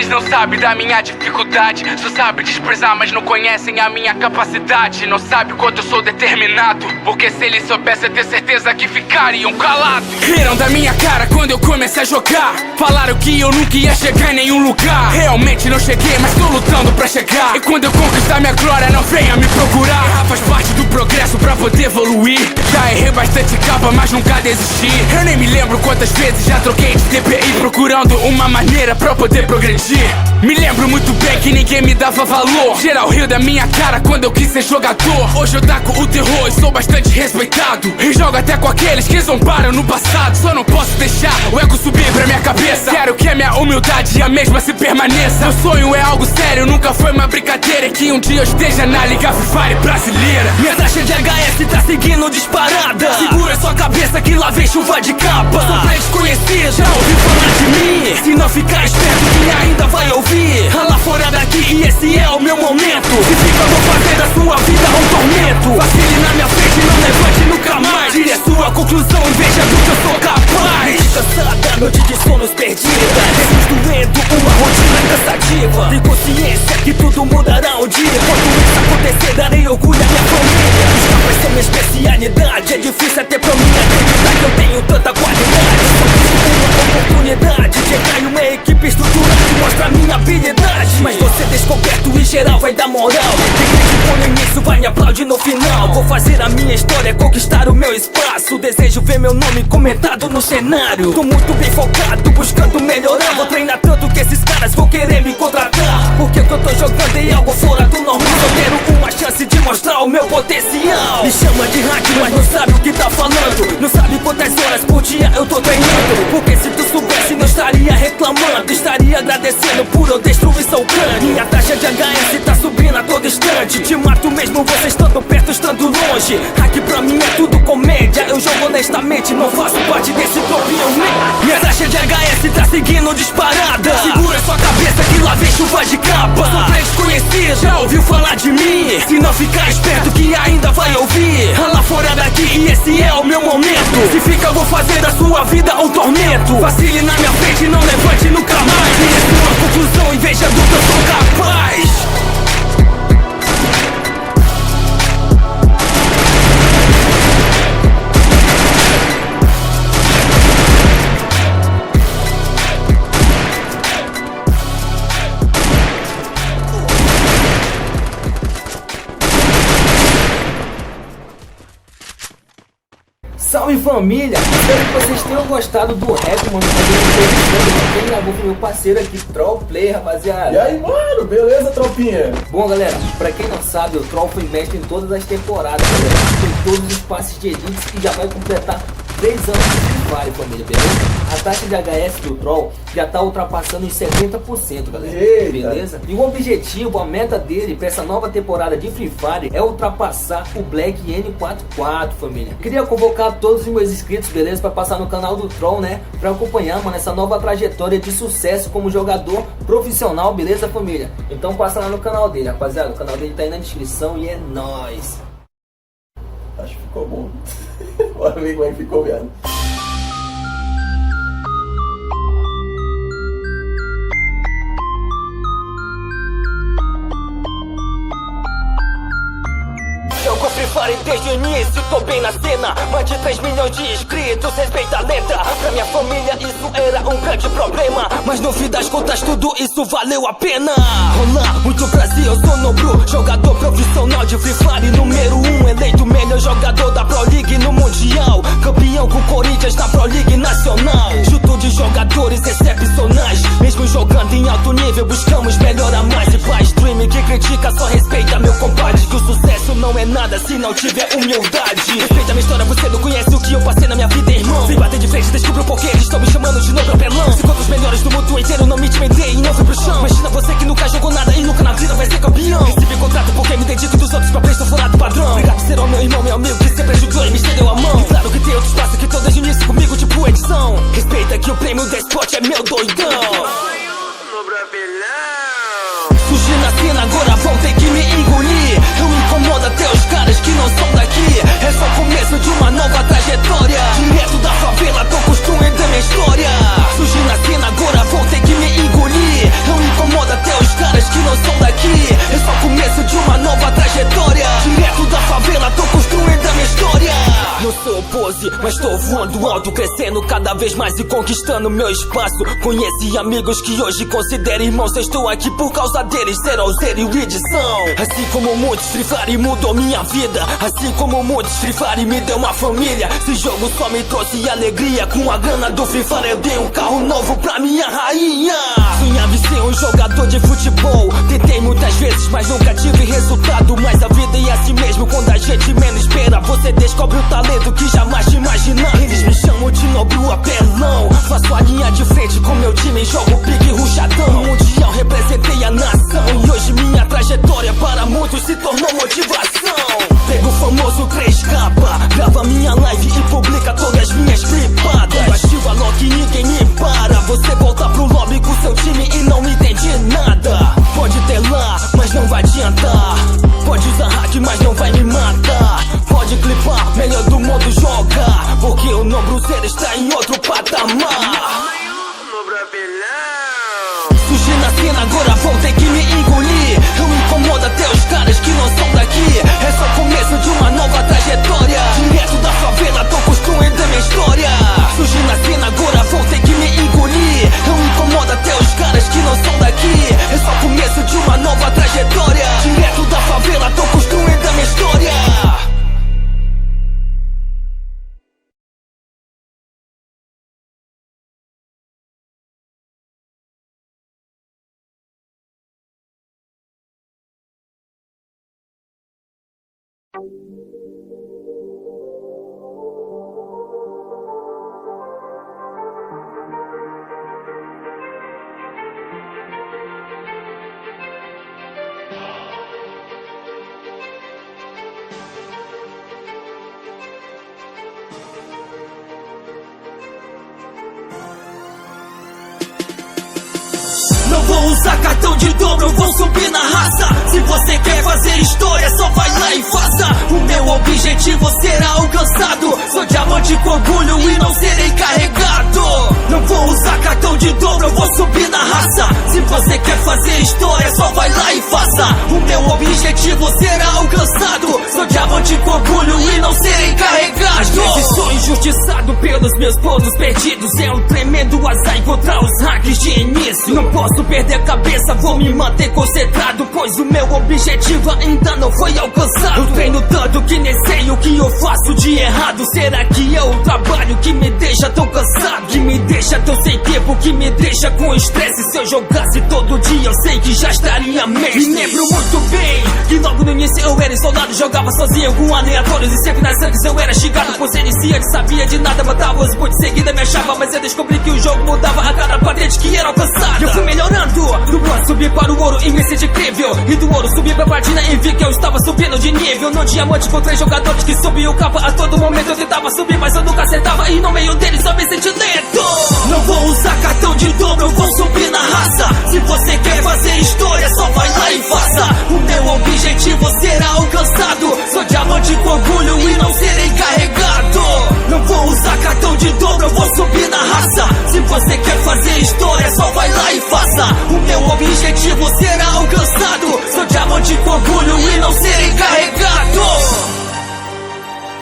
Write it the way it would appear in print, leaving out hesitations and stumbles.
Eles não sabem da minha dificuldade, só sabem desprezar, mas não conhecem a minha capacidade. Não sabem quanto eu sou determinado, porque se eles soubessem, ter certeza que ficariam calados. Riram da minha cara quando eu comecei a jogar, falaram que eu nunca ia chegar em nenhum lugar. Realmente não cheguei, mas tô lutando pra chegar. E quando eu conquistar minha glória, não venha me procurar. Errar faz parte do progresso pra poder evoluir. Já errei bastante capa, mas nunca desisti. Eu nem me lembro quantas vezes já troquei de TPI, procurando uma maneira pra poder progredir. Me lembro muito bem que ninguém me dava valor. Geral riu da minha cara quando eu quis ser jogador. Hoje eu taco o terror e sou bastante respeitado, e jogo até com aqueles que zombaram no passado. Só não posso deixar o ego subir pra minha cabeça. Quero que a minha humildade a mesma se permaneça. Meu sonho é algo sério, nunca foi uma brincadeira. E que um dia eu esteja na Liga Free Fire brasileira. Minha taxa de HS tá seguindo disparada. Segura sua cabeça que lá vem chuva de capa. Sou pra desconhecido, já ouviu falar de mim? Se não ficar esperto que ainda vai ouvir. Lá fora daqui e esse é o meu momento. Se fica eu vou fazer da sua vida um tormento. Vacile na minha frente, não levante nunca mais. Tire a sua conclusão e veja do que eu sou capaz. Mente cansada, noite de sonos perdida. Jesus doendo, uma rotina cansativa. Tem consciência que tudo mudará um dia. Quando isso acontecer, darei orgulho à minha família. Os capas são minha especialidade. É difícil até pra mim acreditar que eu tenho tanta qualidade. Só preciso uma oportunidade. Chegar em uma equipe estruturada e mostrar minha habilidade. Mas você descoberto e geral vai dar moral. Quem criticou no início vai me aplaudir no final. Vou fazer a minha história, conquistar o meu espaço. Desejo ver meu nome comentado no cenário. Tô muito bem focado, buscando melhorar. Vou treinar tanto que esses caras vão querer me contratar. Porque o que eu tô jogando é algo fora do normal. Só quero uma chance de mostrar o meu potencial. Me chama de hack, mas não sabe o que tá falando. Não sabe quantas horas por dia eu tô treinando. Porque se tu soubesse não estaria reclamando, estaria agradecendo por eu destruir seu crânio. Minha taxa de HS tá subindo a todo instante. Te mato mesmo você estando perto, estando longe. Hack pra mim é tudo comédia. Eu jogo honestamente, não faço parte desse grupinho. Minha taxa de HS tá seguindo disparada. Segura sua cabeça que lá vem chuva de capa. Sou pra desconhecido, já ouviu falar de mim? Se não ficar esperto que ainda vai ouvir. Lá fora daqui e esse é o meu momento. Se fica eu vou fazer da sua vida um tormento. Vacile na minha frente, não levante nunca mais. Tire sua conclusão e veja do que eu sou capaz. Salve família! Espero que vocês tenham gostado do rap, mano. Quem gravou foi meu parceiro aqui, Troll Play, rapaziada. E aí, mano, beleza, tropinha? Bom, galera, pra quem não sabe, o Troll foi mestre em todas as temporadas, galera. Tem todos os passes de edits e já vai completar 3 anos de Free Fire, família, beleza? A taxa de HS do Troll já tá ultrapassando os 70%, galera. Eita. Beleza? E o objetivo, a meta dele pra essa nova temporada de Free Fire é ultrapassar o Black N44, família. Queria convocar todos os meus inscritos, beleza? Pra passar no canal do Troll, né? Pra acompanhar, mano, essa nova trajetória de sucesso como jogador profissional, beleza, família? Então passa lá no canal dele, rapaziada. O canal dele tá aí na descrição e é nóis. Acho que ficou bom. Bora ver como é que ficou, viado. Jogo Free Fire desde o início, tô bem na cena. Mais de 3 milhões de inscritos, respeita a letra. Pra minha família isso era um grande problema, mas no fim das contas tudo isso valeu a pena. Olá, muito Brasil, eu sou Nobru, jogador profissional de Free Fire número 1, eleito melhor jogador da Pro League no Mundial. Campeão com Corinthians na Pro League Nacional. Junto de jogadores excepcionais, mesmo jogando em alto nível buscamos melhorar mais. E pra streaming que critica só respeita meu compadre, que o sucesso não é nada se não tiver humildade. Respeita a minha história, você não conhece o que eu passei na minha vida, irmão. Sem bater de frente, descubra o porquê eles estão me chamando de novo apelão. Se contra os melhores do mundo inteiro, não me intimidei e não fui pro chão. Imagina você que nunca jogou nada e nunca na vida vai ser campeão. Recebi contrato porque me dedico dos outros papéis, tô fora do padrão. Obrigado por ser o meu irmão, meu amigo, que sempre ajudou e me estendeu a mão. E claro que tem outros passos que todas unem-se comigo, tipo edição. Respeita que o prêmio da Spot é meu doidão. Surgi na cena, agora vão ter que me engolir. Eu me incomodo até os caras que não são daqui. É só o começo de uma nova trajetória. Direto da favela, tô construindo a minha história. Surgi na cena, agora vão ter que me engolir. Eu me incomodo mas tô voando alto, crescendo cada vez mais e conquistando meu espaço. Conheci amigos que hoje considero irmãos, eu estou aqui por causa deles, ser Alzeiro e edição. Assim como muitos, Free Fire mudou minha vida. Assim como muitos, Free Fire me deu uma família. Esse jogo só me trouxe alegria. Com a grana do Free Fire eu dei um carro novo pra minha rainha. Sonhava em ser um jogador de futebol. Tentei muitas vezes, mas nunca tive resultado. Mas a vida é assim mesmo, quando a gente menos espera, você descobre o talento que jamais te imaginar. Eles me chamam de nobre apelão. Faço a linha de frente com meu time, jogo pique ruchadão. No mundial representei a nação e hoje minha trajetória para muitos se tornou motivação. Pego o famoso 3K, grava minha live e publica todas as minhas clipadas. Quando ativa lock ninguém me para. Você volta pro lobby com seu time e não entende nada. Pode ter lá, mas não vai adiantar. Pode usar hack, mas não vai me matar. Pode clipar, melhor do mundo joga, porque o nome Cruzeiro está em outro patamar. Surgi na cena, agora vão ter que me engolir. Eu me incomodo até os caras que não são daqui. É só o começo de uma nova trajetória. Direto da favela, tô construindo a minha história. Surgi na cena, agora vão ter que me engolir. Eu me incomodo até os caras que não são daqui. É só o começo de uma nova trajetória. Direto da favela, tô construindo a minha história. Não vou usar cartão de dobro, eu vou subir na raça. Se você quer fazer história, só vai lá e faça. O meu objetivo será alcançado. Sou diamante com orgulho e não serei carregado. Não vou usar cartão de dobro, eu vou subir na raça. Se você quer fazer história, só vai lá e faça. O meu objetivo será alcançado. Sou diamante com orgulho e não serei carregado. Às vezes sou injustiçado pelos meus pontos perdidos. É um tremendo azar encontrar os hacks de início. Não posso perder a cabeça, vou me manter concentrado, pois o meu objetivo ainda não foi alcançado. Eu treino tanto que nem sei o que eu faço de errado. Será que é o trabalho que me deixa tão cansado? Que me deixa tão sem tempo, que me deixa com estresse? Se eu jogasse todo dia, eu sei que já estaria mestre. Me lembro muito bem que logo no início eu era isolado. Jogava sozinho com aleatórios e sempre nas sangues eu era xingado. Pois iniciante, sabia de nada, matava os bots, seguida me achava. Mas eu descobri que o jogo mudava a cada patente que era alcançada. Eu fui melhorando, do bronze subi para o ouro e me senti incrível. E do ouro subi pra platina e vi que eu estava subindo de nível. No diamante com 3 jogadores que subiam o capa. A todo momento eu tentava subir, mas eu nunca acertava. E no meio deles eu me senti lento. Não vou usar cartão de dobro, eu vou subir na raça. Se você quer fazer história, só vai lá e faça. O meu objetivo será alcançado. Sou diamante com orgulho e não serei carregado. Não vou usar cartão de dobro, eu vou subir na raça. Se você quer fazer história, só vai lá e faça. O meu objetivo será alcançado. Sou diamante com orgulho e não serei